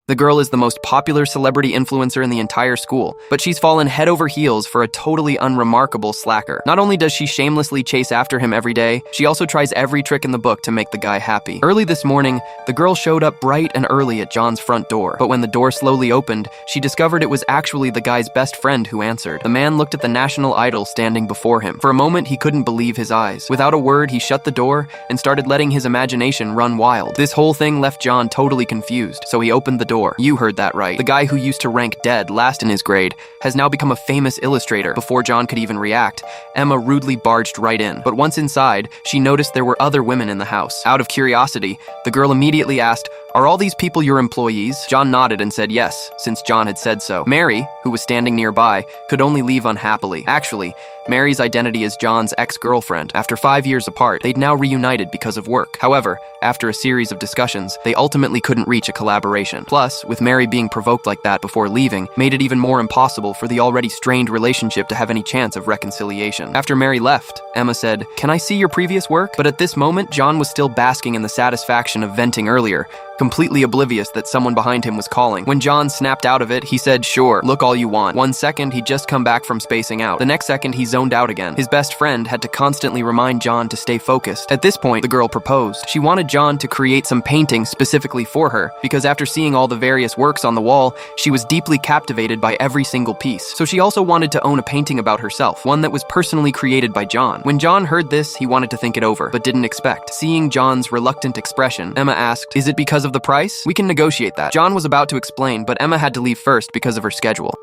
The girl is the most popular celebrity influencer in the entire school, but she's fallen head over heels for a totally unremarkable slacker. Not only does she shamelessly chase after him every day, she also tries every trick in the book to make the guy happy. Early this morning, the girl showed up bright and early at John's front door, but when the door slowly opened, she discovered it was actually the guy's best friend who answered. The man looked at the national idol standing before him. For a moment, he couldn't believe his eyes. Without a word, he shut the door and started letting his imagination run wild. This whole thing left John totally confused, so he opened the door. You heard that right. The guy who used to rank dead last in his grade has now become a famous illustrator. Before John could even react, Emma rudely barged right in. But once inside, she noticed there were other women in the house. Out of curiosity, the girl immediately asked, "Are all these people your employees?" John nodded and said yes, since John had said so. Mary, who was standing nearby, could only leave unhappily. Actually, Mary's identity is John's ex-girlfriend. After 5 years apart, they'd now reunited because of work. However, after a series of discussions, they ultimately couldn't reach a collaboration. Plus, with Mary being provoked like that before leaving, made it even more impossible for the already strained relationship to have any chance of reconciliation. After Mary left, Emma said, "Can I see your previous work?" But at this moment, John was still basking in the satisfaction of venting earlier, completely oblivious that someone behind him was calling. When John snapped out of it, he said, "Sure, look all you want." 1 second, he'd just come back from spacing out. The next second, he zoned out again. His best friend had to constantly remind John to stay focused. At this point, the girl proposed. She wanted John to create some paintings specifically for her, because after seeing all the various works on the wall, she was deeply captivated by every single piece. So she also wanted to own a painting about herself, one that was personally created by John. When John heard this, he wanted to think it over, but didn't expect. Seeing John's reluctant expression, Emma asked, "Is it because of the price? We can negotiate that." John was about to explain, but Emma had to leave first because of her schedule.